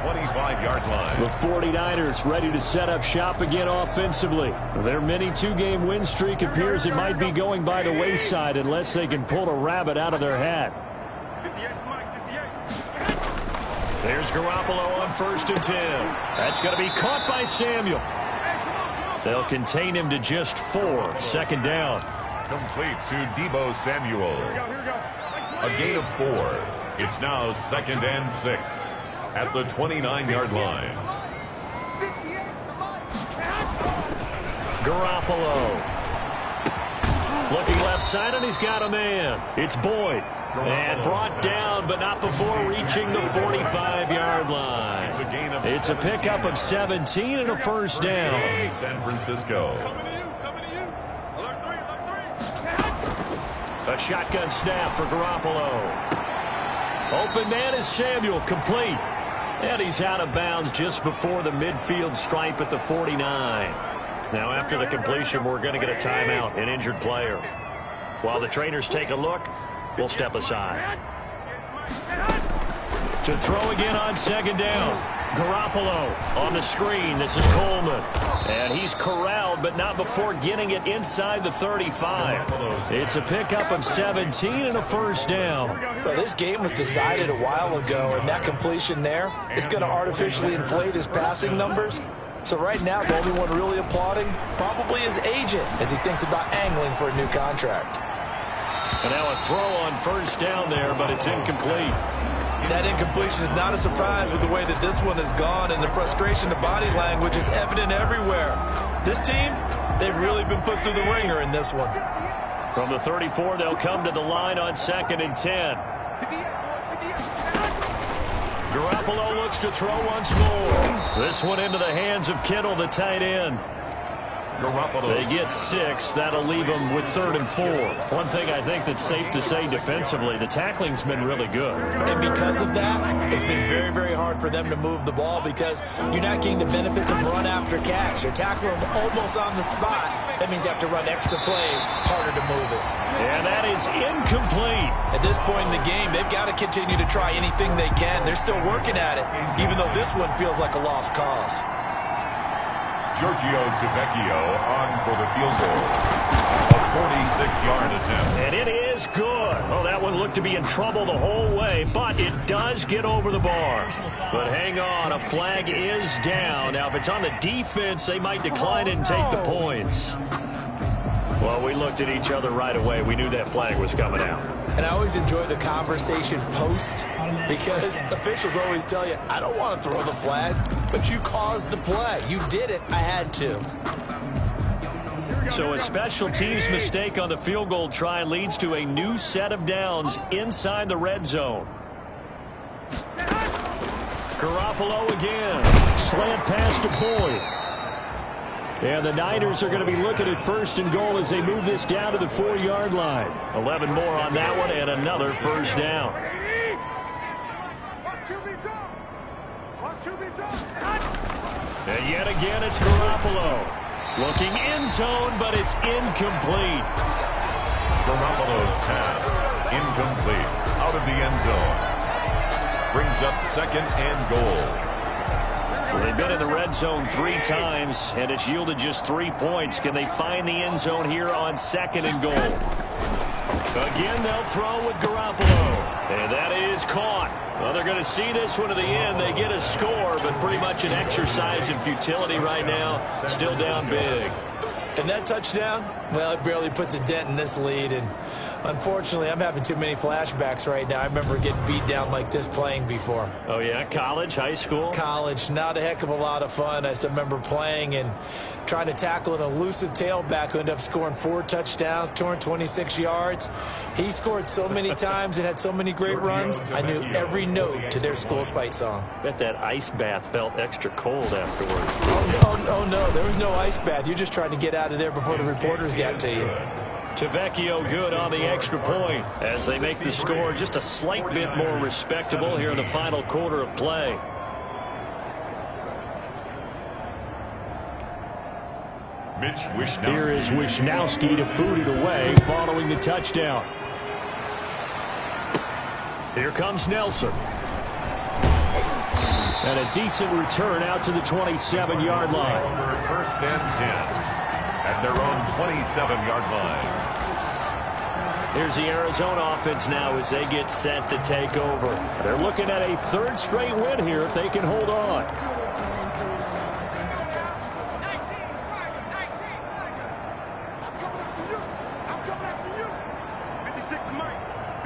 25-yard line. The 49ers ready to set up shop again offensively. Their mini 2-game win streak appears it might be going by the wayside unless they can pull a rabbit out of their hat. There's Garoppolo on 1st and 10. That's going to be caught by Samuel. They'll contain him to just 4. 2nd down. Complete to Deebo Samuel. A gain of 4. It's now 2nd and 6 at the 29-yard line. Garoppolo. Looking left side, and he's got a man. It's Boyd. And brought down, but not before reaching the 45-yard line. It's a pickup of 17 and a 1st down. San Francisco. A shotgun snap for Garoppolo. Open man is Samuel, complete. And he's out of bounds just before the midfield stripe at the 49. Now after the completion, we're going to get a timeout, an injured player. While the trainers take a look, we'll step aside. To throw again on second down. Garoppolo on the screen. This is Coleman. And he's corralled, but not before getting it inside the 35. It's a pickup of 17 and a first down. Well, this game was decided a while ago, and that completion there is going to artificially inflate his passing numbers. So right now, the only one really applauding probably his agent as he thinks about angling for a new contract. And now a throw on first down there, but it's incomplete. That incompletion is not a surprise with the way that this one has gone, and the frustration of body language is evident everywhere. This team, they've really been put through the ringer in this one. From the 34, they'll come to the line on 2nd and 10. Garoppolo looks to throw once more. This one into the hands of Kittle, the tight end. They get 6. That'll leave them with 3rd and 4. One thing I think that's safe to say defensively, the tackling's been really good. And because of that, it's been very, very hard for them to move the ball because you're not getting the benefits of run after catch. You're tackling them almost on the spot. That means you have to run extra plays, harder to move it. And that is incomplete. At this point in the game, they've got to continue to try anything they can. They're still working at it, even though this one feels like a lost cause. Giorgio Tavecchio on for the field goal. A 46-yard attempt. And it is good. Oh, that one looked to be in trouble the whole way, but it does get over the bar. But hang on, a flag is down. Now, if it's on the defense, they might decline it and take the points. Well, we looked at each other right away. We knew that flag was coming out. And I always enjoy the conversation post because officials always tell you, I don't want to throw the flag, but you caused the play. You did it. I had to. So a special teams mistake on the field goal try leads to a new set of downs inside the red zone. Garoppolo again. Slant pass to Boyd. And the Niners are going to be looking at 1st and goal as they move this down to the 4-yard line. 11 more on that one and another first down. And yet again it's Garoppolo. Looking end zone, but it's incomplete. Garoppolo's pass incomplete. Out of the end zone. Brings up 2nd and goal. Well, they've been in the red zone 3 times, and it's yielded just 3 points. Can they find the end zone here on 2nd and goal? Again, they'll throw with Garoppolo. And that is caught. Well, they're going to see this one to the end. They get a score, but pretty much an exercise in futility right now. Still down big. And that touchdown, well, it barely puts a dent in this lead. And unfortunately, I'm having too many flashbacks right now. I remember getting beat down like this playing before. Oh, yeah? College, high school? College. Not a heck of a lot of fun. I still remember playing and trying to tackle an elusive tailback who ended up scoring 4 touchdowns, 226 yards. He scored so many times and had so many great runs. I knew every note to their school's fight song. Bet that ice bath felt extra cold afterwards. Oh, no. There was no ice bath. You're just trying to get out of there before the reporters got to you. Tavecchio good on the extra point as they make the score just a slight bit more respectable here in the final quarter of play. Mitch Wishnowsky. Here is Wishnowsky to boot it away following the touchdown. Here comes Nelson. And a decent return out to the 27-yard line. 1st and 10. At their own 27-yard line. Here's the Arizona offense now as they get set to take over. They're looking at a 3rd straight win here if they can hold on. I'm coming after you. 56 is mine.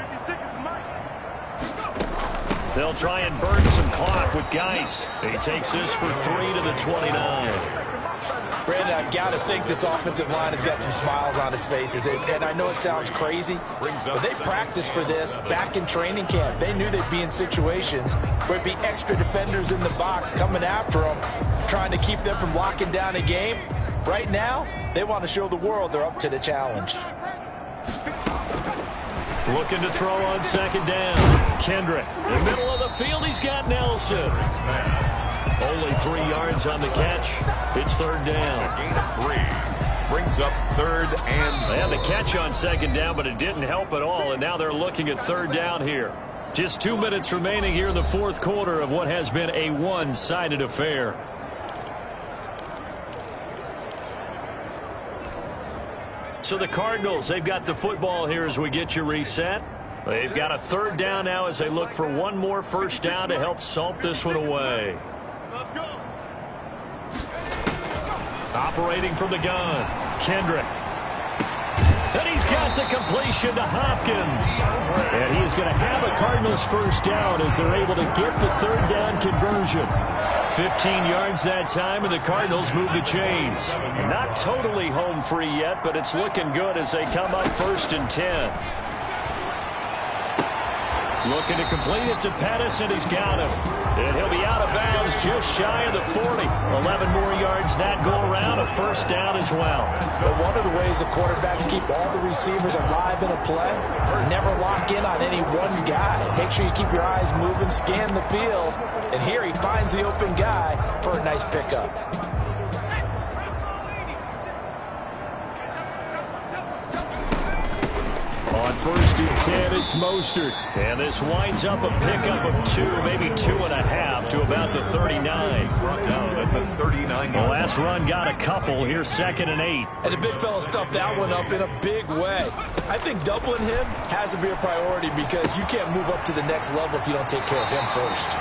56 is mine. They'll try and burn some clock with Geis. He takes this for 3 to the 29. Brandon, I've got to think this offensive line has got some smiles on its faces. And I know it sounds crazy, but they practiced for this back in training camp. They knew they'd be in situations where it'd be extra defenders in the box coming after them, trying to keep them from locking down a game. Right now, they want to show the world they're up to the challenge. Looking to throw on 2nd down. Kendrick, in the middle of the field, he's got Nelson. Only 3 yards on the catch. It's 3rd down. Gain of 3. Brings up 3rd and... They had the catch on 2nd down, but it didn't help at all, and now they're looking at 3rd down here. Just 2 minutes remaining here in the fourth quarter of what has been a one-sided affair. So the Cardinals, they've got the football here as we get you reset. They've got a third down now as they look for one more first down to help salt this one away. Let's go. Operating from the gun, Kendrick. And he's got the completion to Hopkins. And he is going to have a Cardinals first down as they're able to get the third down conversion. 15 yards that time, and the Cardinals move the chains. Not totally home free yet, but it's looking good as they come up 1st and 10. Looking to complete it to Pettis, and he's got him. And he'll be out of bounds just shy of the 40. 11 more yards that go around, a first down as well. But one of the ways the quarterbacks keep all the receivers alive in a play, never lock in on any one guy. Make sure you keep your eyes moving, scan the field. And here he finds the open guy for a nice pickup. On 1st and 10, it's Mostert. And this winds up a pickup of 2, maybe 2.5 to about the 39. Brought down at the 39. The last run got a couple. Here's 2nd and 8. And the big fella stuffed that one up in a big way. I think doubling him has to be a priority because you can't move up to the next level if you don't take care of him first.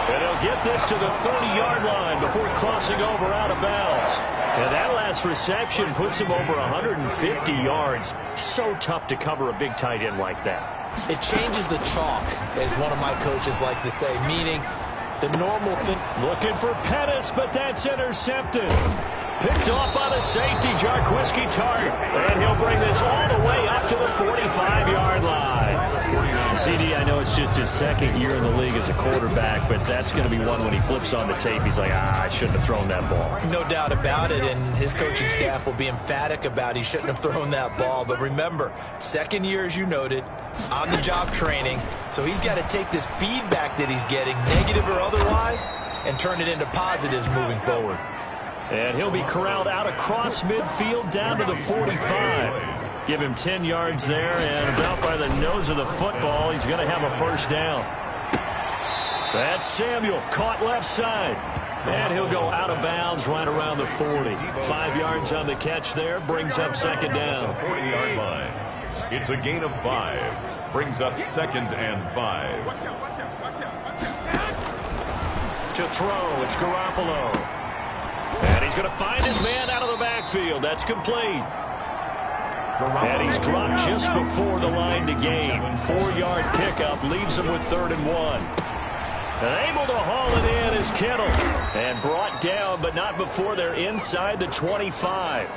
And he'll get this to the 30-yard line before crossing over out of bounds. And that last reception puts him over 150 yards. So tough to cover a big tight end like that. It changes the chalk, as one of my coaches like to say, meaning the normal thing. Looking for Pettis, but that's intercepted. Picked off by the safety, Jarquiski Tartt. And he'll bring this all the way up to the 45-yard line. CD, I know it's just his 2nd year in the league as a quarterback, but that's going to be one when he flips on the tape. He's like, I shouldn't have thrown that ball. No doubt about it, and his coaching staff will be emphatic about he shouldn't have thrown that ball. But remember, 2nd year, as you noted, on-the-job training, so he's got to take this feedback that he's getting, negative or otherwise, and turn it into positives moving forward. And he'll be corralled out across midfield down to the 45. Give him 10 yards there, and about by the nose of the football, he's going to have a first down. That's Samuel, caught left side. And he'll go out of bounds right around the 40. 5 yards on the catch there, brings up 2nd down. 40-yard line. It's a gain of 5. Brings up 2nd and 5. Watch out, watch out, watch out, watch out. To throw, it's Garoppolo. And he's going to find his man out of the backfield. That's complete. And he's dropped just before the line to gain. 4-yard pickup leaves him with 3rd and 1. And able to haul it in is Kittle. And brought down, but not before they're inside the 25.